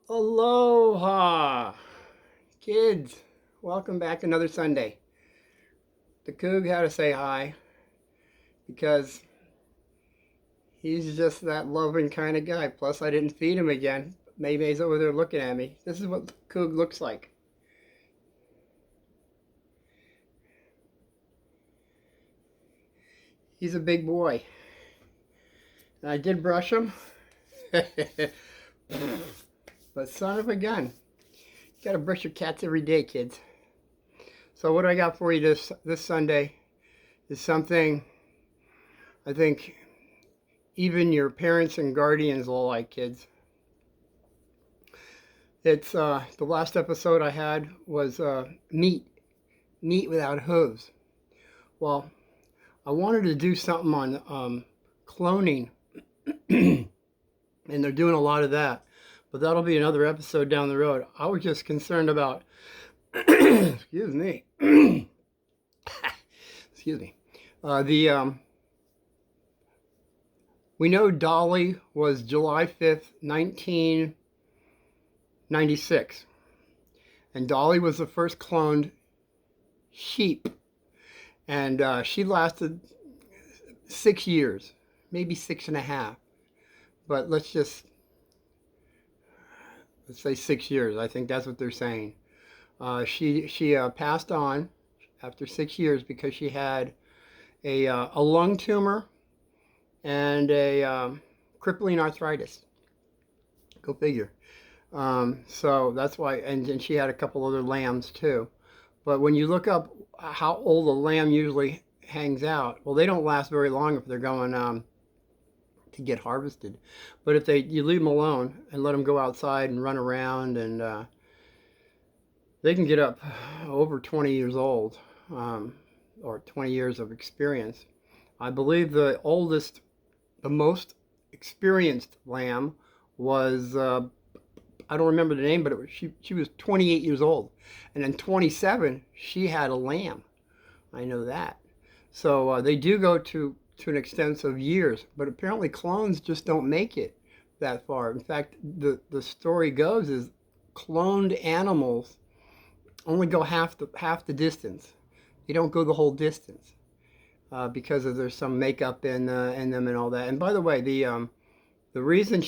Aloha, kids. Welcome back another Sunday. The Coug had to say hi because he's just that loving kind of guy. Plus, I didn't feed him again. Maybe he's over there looking at me. This is what the Coug looks like. He's a big boy. And I did brush him. But son of a gun. You gotta brush your cats every day, kids. So what I got for you this Sunday is something I think even your parents and guardians will like, kids. It's the last episode I had was meat without hooves. Well, I wanted to do something on cloning, and they're doing a lot of that, but that'll be another episode down the road. I was just concerned about, excuse me, excuse me, we know Dolly was July 5th, 1996. And Dolly was the first cloned sheep. And she lasted 6 years, maybe 6.5. But let's say 6 years. I think that's what they're saying. She passed on after 6 years because she had a lung tumor and a crippling arthritis. Go figure. So that's why, and she had a couple other lambs too. But when you look up how old a lamb usually hangs out, well, they don't last very long if they're going to get harvested. But if you leave them alone and let them go outside and run around, and they can get up over 20 years old, or 20 years of experience. I believe the most experienced lamb was I don't remember the name, but she was 28 years old, and then 27 she had a lamb. I know that. So they do go to an extent of years, but apparently clones just don't make it that far. In fact, the story goes is cloned animals only go half the distance. They don't go the whole distance because there's some makeup in them and all that. And by the way, the reason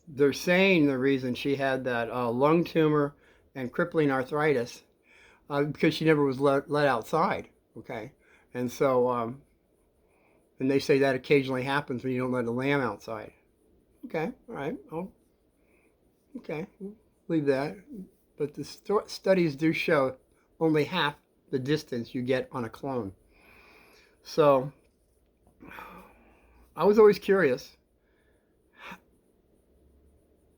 they're saying the reason she had that lung tumor and crippling arthritis, because she never was let outside. Okay, and so and they say that occasionally happens when you don't let a lamb outside. Okay, all right. Oh, okay, leave that. But the studies do show only half the distance you get on a clone. So I was always curious.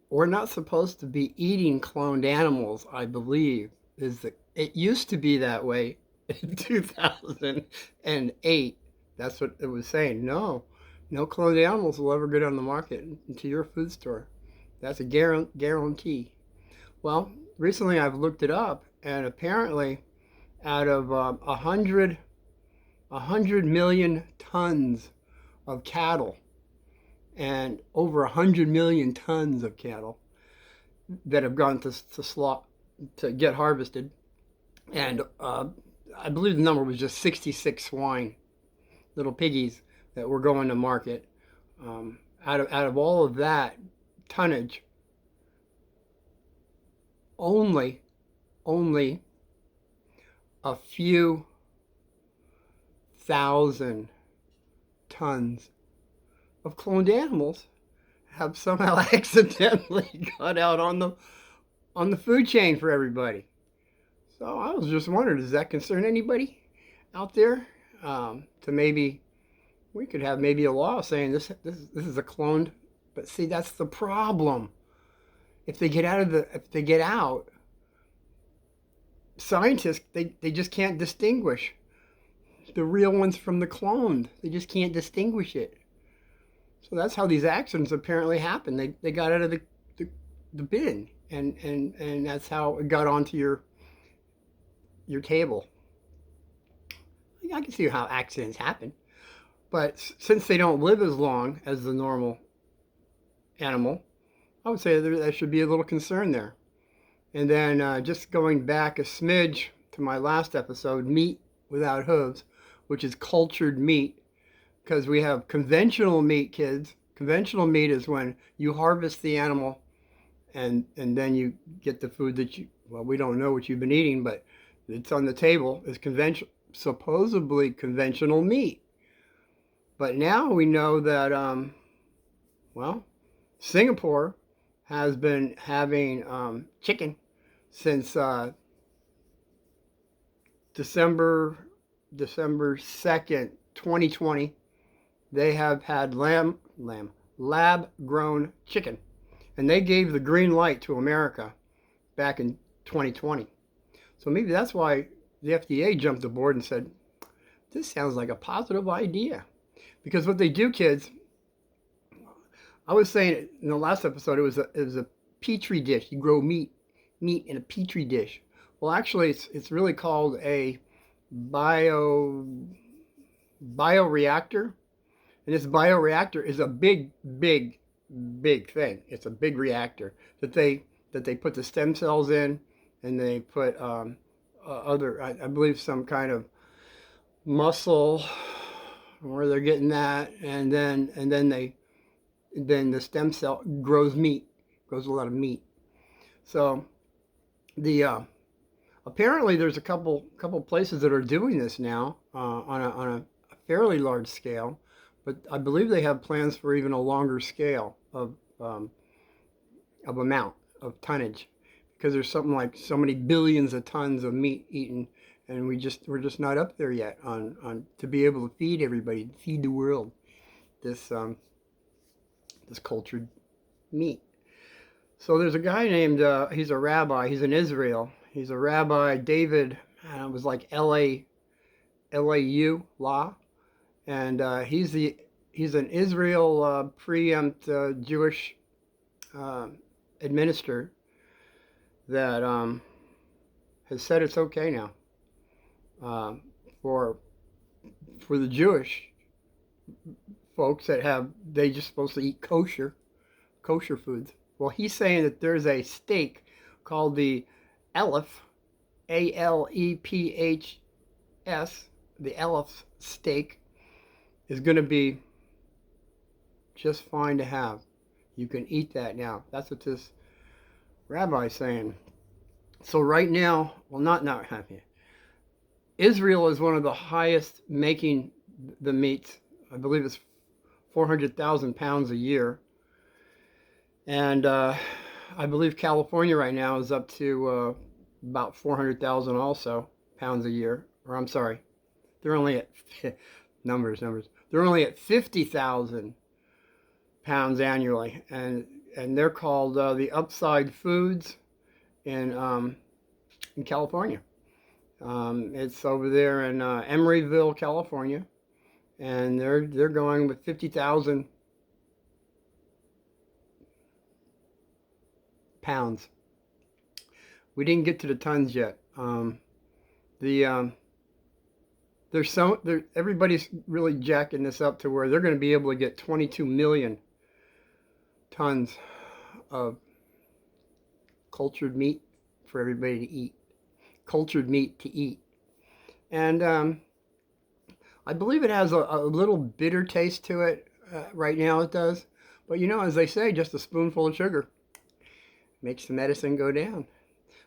We're not supposed to be eating cloned animals, I believe. It used to be that way in 2008. That's what it was saying. No cloned animals will ever get on the market into your food store. That's a guarantee. Well, recently I've looked it up, and apparently, out of 100 million tons of cattle and over 100 million tons of cattle that have gone to get harvested, and I believe the number was just 66 swine, little piggies that were going to market. Out of all of that tonnage, only a few thousand tons of cloned animals have somehow accidentally got out on the food chain for everybody. So I was just wondering, does that concern anybody out there? To maybe we could have maybe a law saying this is a cloned. But see, that's the problem. If they get out, scientists they just can't distinguish the real ones from the cloned. They just can't distinguish it. So that's how these accidents apparently happen. They got out of the bin, and that's how it got onto your table. I can see how accidents happen, but since they don't live as long as the normal animal, I would say there should be a little concern there. And then just going back a smidge to my last episode, meat without hooves, which is cultured meat, because we have conventional meat, kids. Conventional meat is when you harvest the animal and then you get the food that you, well, we don't know what you've been eating, but it's on the table is conventional, supposedly conventional meat. But now we know that, well, Singapore has been having chicken since December 2nd, 2020. They have had lab grown chicken, and they gave the green light to America back in 2020. So maybe that's why the FDA jumped aboard and said, this sounds like a positive idea. Because what they do, kids, I was saying in the last episode, it was a petri dish. You grow meat in a petri dish. Well, actually, it's really called a bioreactor. And this bioreactor is a big thing. It's a big reactor that they put the stem cells in, and they put other, I believe, some kind of muscle where they're getting that, and then the stem cell grows meat, grows a lot of meat. So the apparently there's a couple places that are doing this now on a fairly large scale, but I believe they have plans for even a longer scale of amount of tonnage, because there's something like so many billions of tons of meat eaten, and we're just not up there yet on to be able to feed everybody, feed the world this this cultured meat. So there's a guy named he's a rabbi. He's in Israel. He's a rabbi, David. It was like LAU law, and he's an Israel preempt Jewish administrator that has said it's okay now for the Jewish folks that they just supposed to eat kosher foods. Well, he's saying that there's a steak called the Aleph, Alephs. The Aleph steak is going to be just fine to have. You can eat that now. That's what this rabbi is saying. So right now, well, not happy. Israel is one of the highest making the meats. I believe it's 400,000 pounds a year. And I believe California right now is up to about 400,000 also pounds a year. Or I'm sorry, they're only at numbers. They're only at 50,000 pounds annually, and they're called the Upside Foods in California. It's over there in Emeryville, California, and they're going with 50,000 pounds. We didn't get to the tons yet. Everybody's really jacking this up to where they're going to be able to get 22 million tons of cultured meat for everybody to eat. Cultured meat to eat. And I believe it has a little bitter taste to it. Right now it does. But as they say, just a spoonful of sugar makes the medicine go down.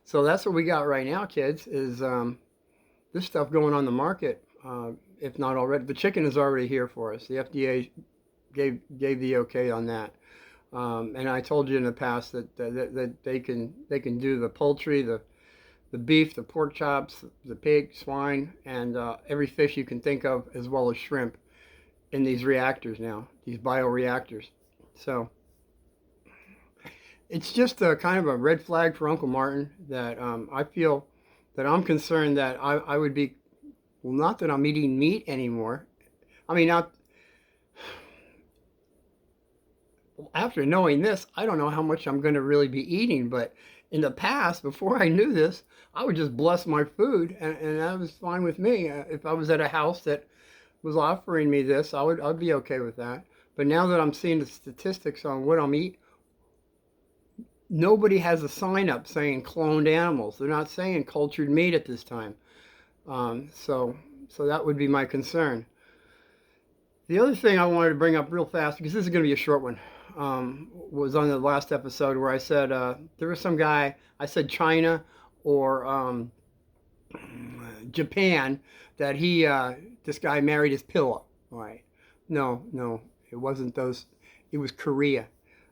So that's what we got right now, kids, is this stuff going on the market, if not already. The chicken is already here for us. The FDA gave the okay on that. And I told you in the past that they can do the poultry, the beef, the pork chops, the pig, swine, and every fish you can think of, as well as shrimp, in these reactors now, these bioreactors. So it's just a kind of a red flag for Uncle Martin that I feel that I'm concerned that I would be, well, not that I'm eating meat anymore. I mean, not after knowing this, I don't know how much I'm going to really be eating, but in the past, before I knew this, I would just bless my food, and that was fine with me. If I was at a house that was offering me this, I'd be okay with that. But now that I'm seeing the statistics on what I'm eating, nobody has a sign up saying cloned animals. They're not saying cultured meat at this time. So that would be my concern. The other thing I wanted to bring up real fast, because this is going to be a short one, was on the last episode where I said there was some guy, I said China or Japan, that this guy married his pillow. Right? No, it wasn't those. It was Korea.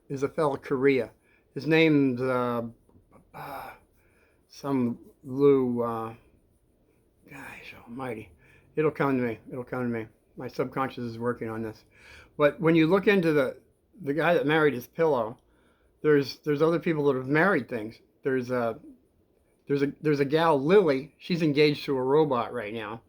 There's a fellow Korea. His name's some Lou. Gosh Almighty, it'll come to me. It'll come to me. My subconscious is working on this. But when you look into the guy that married his pillow, there's other people that have married things. There's a gal, Lily. She's engaged to a robot right now,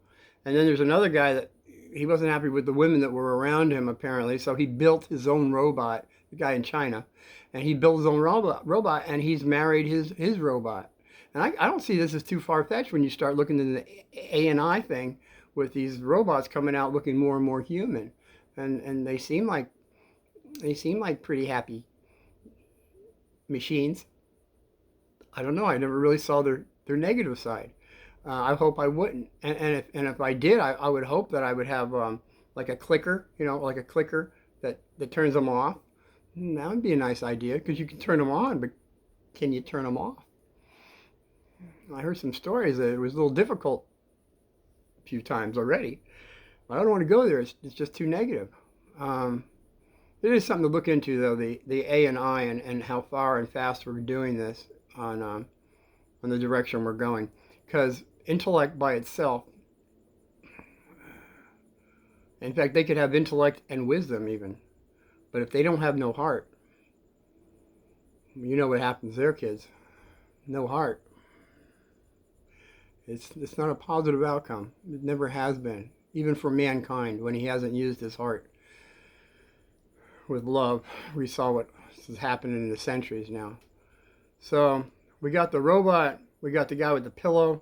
and then there's another guy that he wasn't happy with the women that were around him apparently, so he built his own robot. The guy in China, and he built his own robot, and he's married his robot. And I don't see this as too far fetched when you start looking into the ANI thing with these robots coming out looking more and more human, and they seem like pretty happy machines. I don't know. I never really saw their negative side. I hope I wouldn't. And if I did, I would hope that I would have like a clicker, like a clicker that turns them off. That would be a nice idea because you can turn them on, but can you turn them off? I heard some stories that it was a little difficult a few times already. But I don't want to go there. It's just too negative. It is something to look into, though, the ANI and how far and fast we're doing this on the direction we're going. Because intellect by itself, in fact, they could have intellect and wisdom even. But if they don't have no heart, you know what happens there, kids. No heart. It's not a positive outcome. It never has been, even for mankind, when he hasn't used his heart with love. We saw what has happened in the centuries now. So we got the robot. We got the guy with the pillow.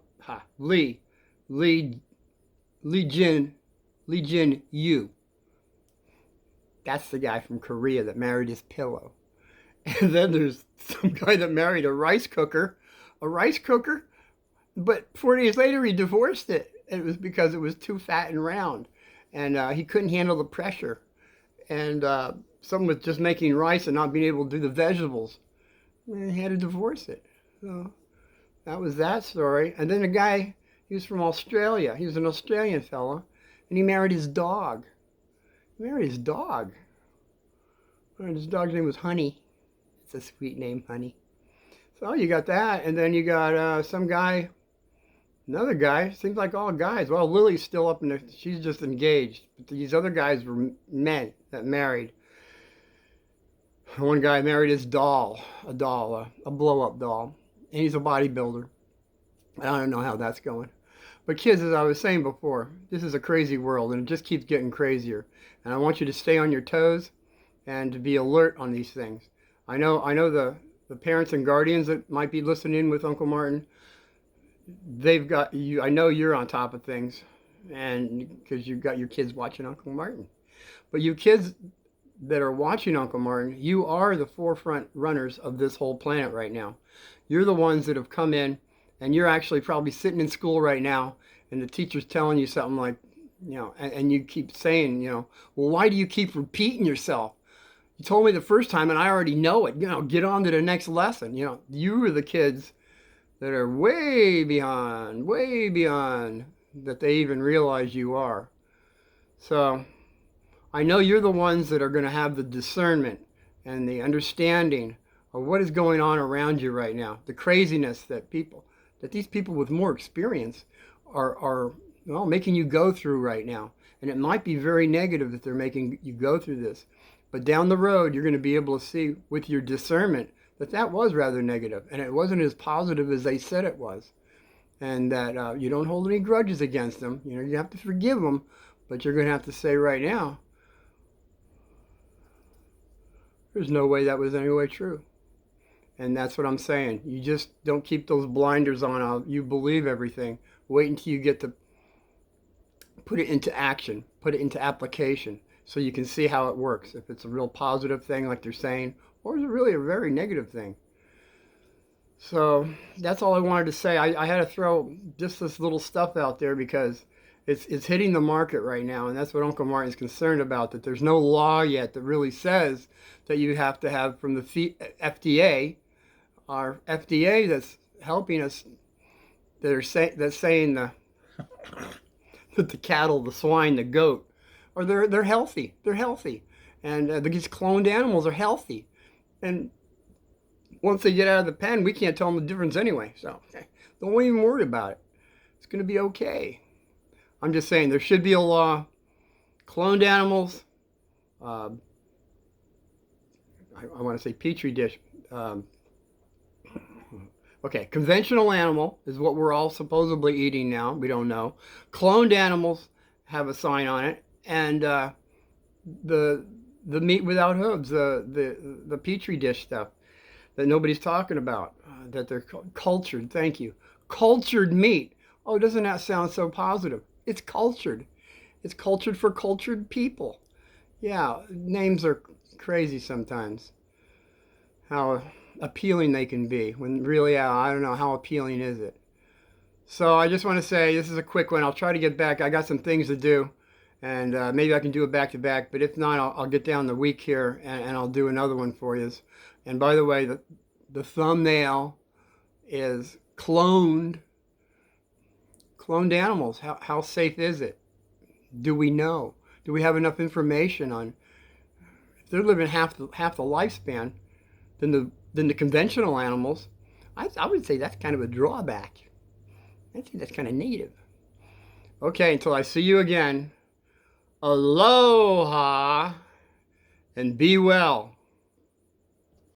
Lee Jin Yu. That's the guy from Korea that married his pillow. And then there's some guy that married a rice cooker. But 4 days later he divorced it. It was because it was too fat and round. And he couldn't handle the pressure. And someone was just making rice and not being able to do the vegetables. And he had to divorce it. So that was that story. And then the guy, he was from Australia. He was an Australian fella. And he married his dog. His dog's name was Honey. It's a sweet name, Honey. So you got that, and then you got some guy, another guy. Seems like all guys. Well, Lily's still up in the. She's just engaged. But these other guys were men that married. One guy married his doll, a blow-up doll, and he's a bodybuilder. I don't know how that's going. But kids, as I was saying before, this is a crazy world, and it just keeps getting crazier. And I want you to stay on your toes and to be alert on these things. I know the parents and guardians that might be listening with Uncle Martin, they've got you. I know you're on top of things, and because you've got your kids watching Uncle Martin. But you kids that are watching Uncle Martin, you are the forefront runners of this whole planet right now. You're the ones that have come in, and you're actually probably sitting in school right now, and the teacher's telling you something like, and you keep saying, well, why do you keep repeating yourself? You told me the first time and I already know it. Get on to the next lesson. You are the kids that are way beyond that they even realize you are. So I know you're the ones that are going to have the discernment and the understanding of what is going on around you right now. The craziness that these people with more experience are making you go through right now. And it might be very negative that they're making you go through this. But down the road, you're going to be able to see with your discernment that was rather negative. And it wasn't as positive as they said it was. And that you don't hold any grudges against them. You have to forgive them. But you're going to have to say right now, there's no way that was any way true. And that's what I'm saying. You just don't keep those blinders on. You believe everything. Wait until you get to put it into action, put it into application, so you can see how it works. If it's a real positive thing like they're saying, or is it really a very negative thing? So that's all I wanted to say. I had to throw just this little stuff out there because it's hitting the market right now, and that's what Uncle Martin's concerned about. That there's no law yet that really says that you have to have from the FDA, our FDA that's helping us. That's saying that the cattle, the swine, the goat, or they're healthy. They're healthy, and these cloned animals are healthy, and once they get out of the pen, we can't tell them the difference anyway. So don't even worry about it. It's going to be okay. I'm just saying there should be a law. Cloned animals, uh, I want to say petri dish. Um, okay, conventional animal is what we're all supposedly eating now. We don't know. Cloned animals have a sign on it, and the the meat without hooves, the petri dish stuff that nobody's talking about, that they're cultured. Thank you. Cultured meat. Oh, doesn't that sound so positive? It's cultured. It's cultured for cultured people. Yeah, names are crazy sometimes. How appealing they can be when really, I don't know, how appealing is it? So I just want to say this is a quick one. I'll try to get back. I got some things to do, and maybe I can do it back to back. But if not, I'll get down the week here and I'll do another one for you. And by the way, the thumbnail is cloned animals. How safe is it? Do we know? Do we have enough information on if they're living half the lifespan than the conventional animals? I would say that's kind of a drawback. I think that's kind of negative. Okay, until I see you again, aloha and be well.